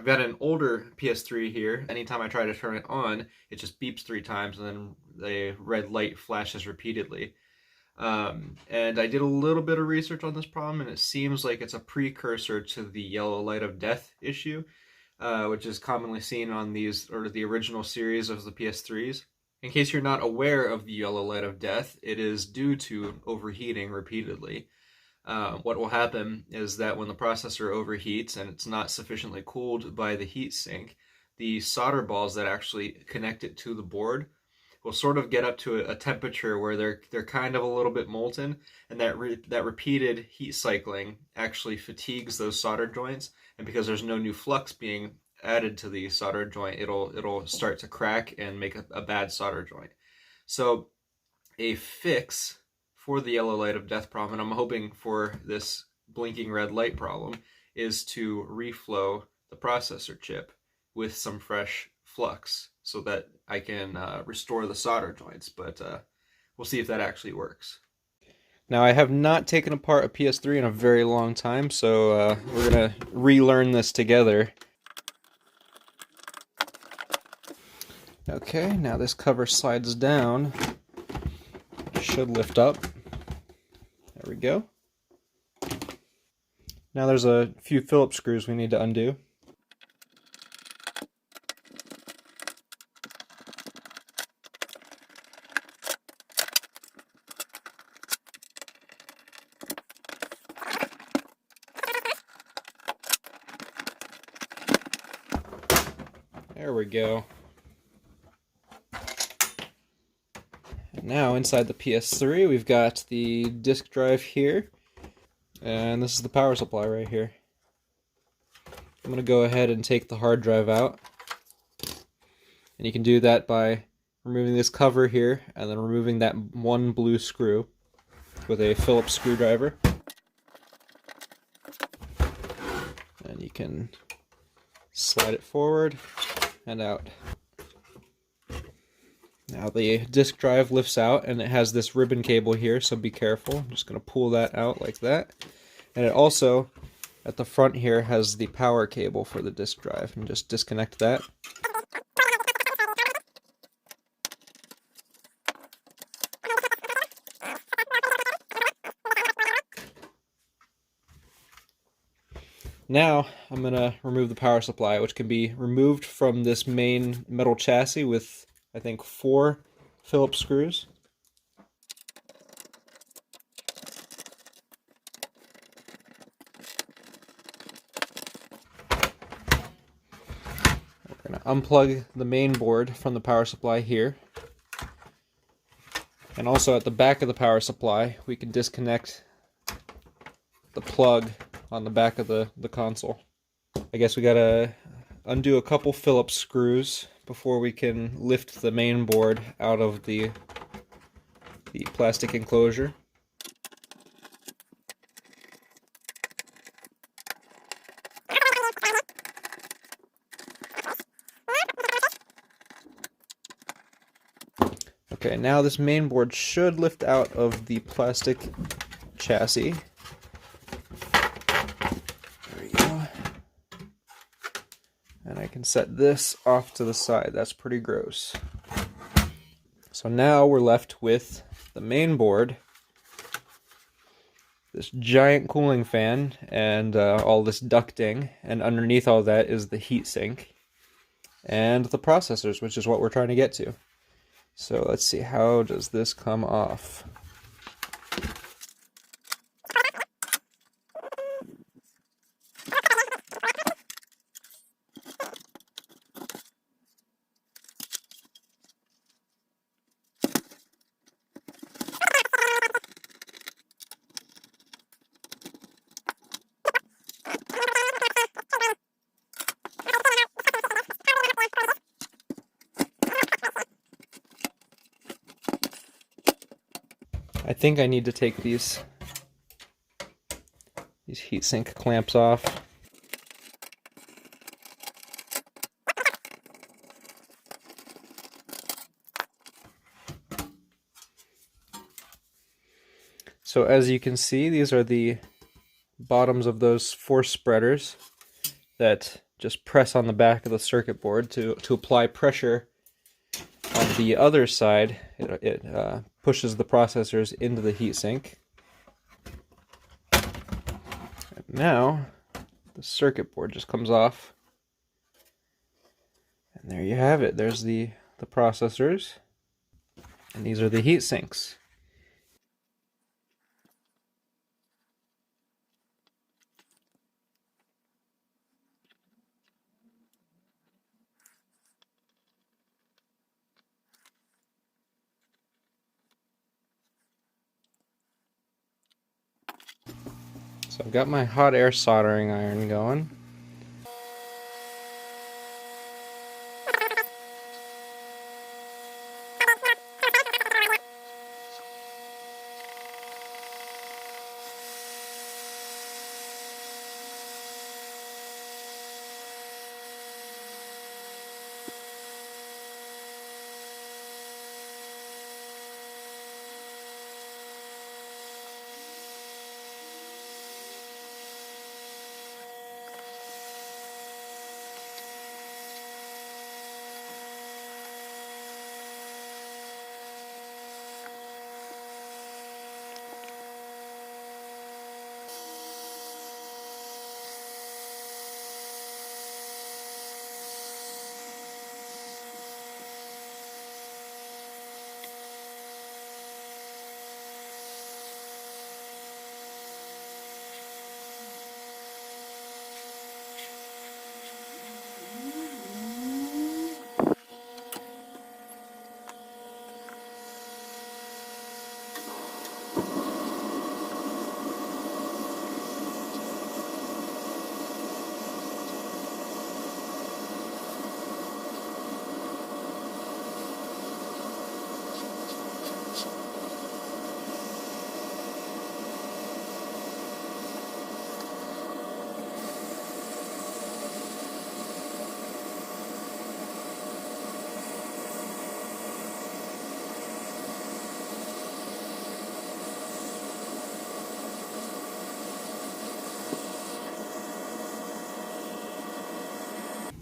got an older PS3 here. Anytime I try to turn it on, it just beeps 3 times and then the red light flashes repeatedly. And I did a little bit of research on this problem, and it seems like it's a precursor to the yellow light of death issue, which is commonly seen on these, or the original series of the PS3s. In case you're not aware of the yellow light of death, it is due to overheating repeatedly. What will happen is that when the processor overheats and it's not sufficiently cooled by the heatsink, the solder balls that actually connect it to the board will sort of get up to a temperature where they're kind of a little bit molten, and that repeated heat cycling actually fatigues those solder joints, and because there's no new flux being added to the solder joint, it'll start to crack and make a bad solder joint. So a fix for the yellow light of death problem, and I'm hoping for this blinking red light problem, is to reflow the processor chip with some fresh flux so that I can restore the solder joints, but we'll see if that actually works. Now, I have not taken apart a PS3 in a very long time, so we're going to relearn this together. Okay, now this cover slides down. It should lift up. There we go. Now there's a few Phillips screws we need to undo. There we go. And now inside the PS3 we've got the disk drive here, and this is the power supply right here. I'm going to go ahead and take the hard drive out, and you can do that by removing this cover here and then removing that one blue screw with a Phillips screwdriver. And you can slide it forward and out. Now the disk drive lifts out, and it has this ribbon cable here, so be careful. I'm just going to pull that out like that. And it also, at the front here, has the power cable for the disk drive, and just disconnect that. Now I'm going to remove the power supply, which can be removed from this main metal chassis with, I think, 4 Phillips screws. We're going to unplug the main board from the power supply here. And also at the back of the power supply, we can disconnect the plug on the back of the console. I guess we gotta undo a couple Phillips screws before we can lift the main board out of the plastic enclosure. Okay, now this main board should lift out of the plastic chassis. And I can set this off to the side. That's pretty gross. So now we're left with the main board, this giant cooling fan, and all this ducting, and underneath all that is the heatsink, and the processors, which is what we're trying to get to. So let's see, how does this come off? I think I need to take these heatsink clamps off. So as you can see, these are the bottoms of those force spreaders that just press on the back of the circuit board to apply pressure on the other side. It pushes the processors into the heatsink. And now the circuit board just comes off. And there you have it. There's the processors. And these are the heat sinks. So I've got my hot air soldering iron going.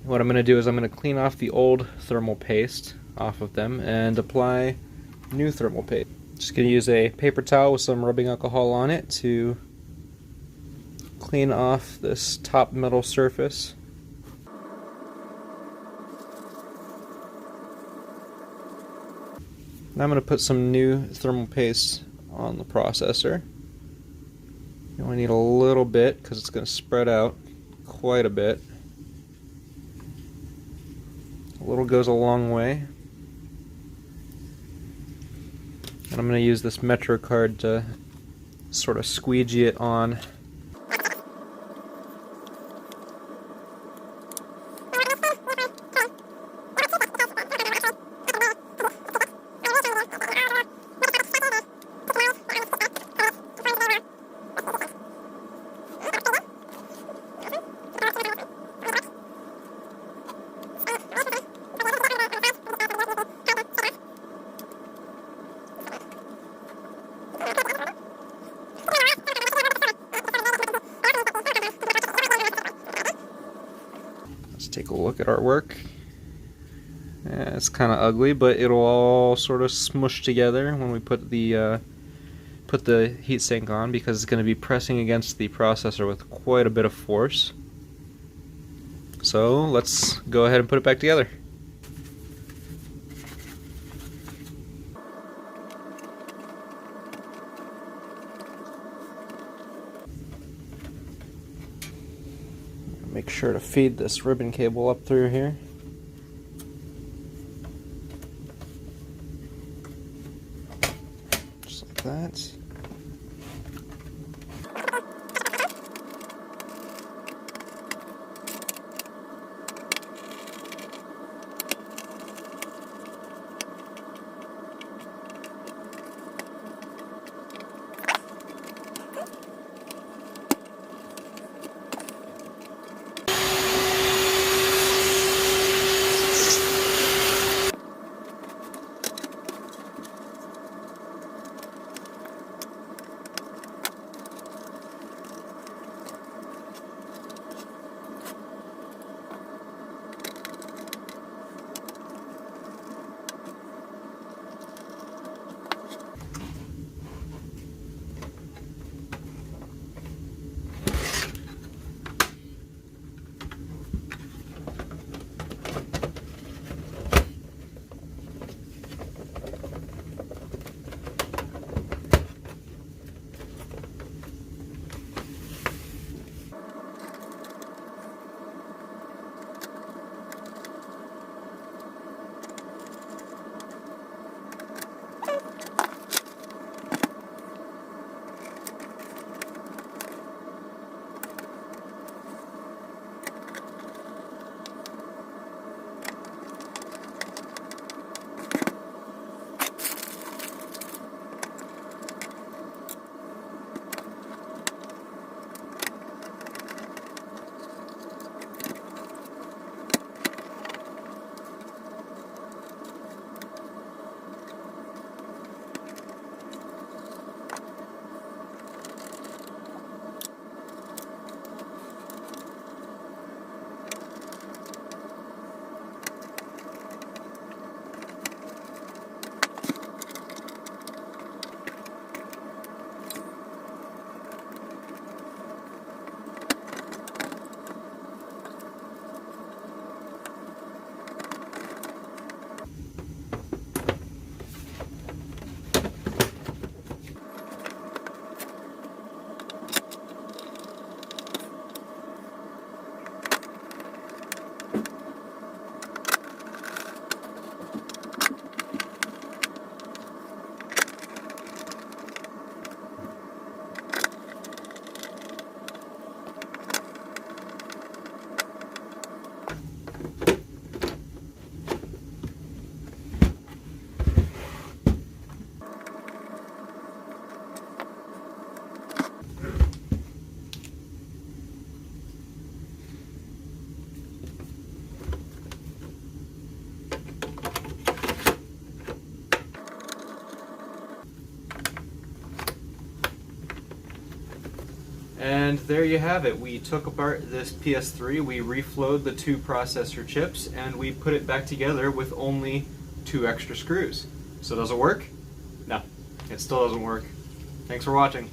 What I'm going to do is I'm going to clean off the old thermal paste off of them and apply new thermal paste. Just going to use a paper towel with some rubbing alcohol on it to clean off this top metal surface. Now I'm going to put some new thermal paste on the processor. You only need a little bit because it's going to spread out quite a bit. A little goes a long way. And I'm going to use this Metro card to sort of squeegee it on. Take a look at our work. Yeah, it's kind of ugly, but it'll all sort of smush together when we put the heatsink on, because it's going to be pressing against the processor with quite a bit of force. So let's go ahead and put it back together. Make sure to feed this ribbon cable up through here. Just like that. And there you have it. We took apart this PS3, we reflowed the 2 processor chips, and we put it back together with only 2 extra screws. So does it work? No, it still doesn't work. Thanks for watching.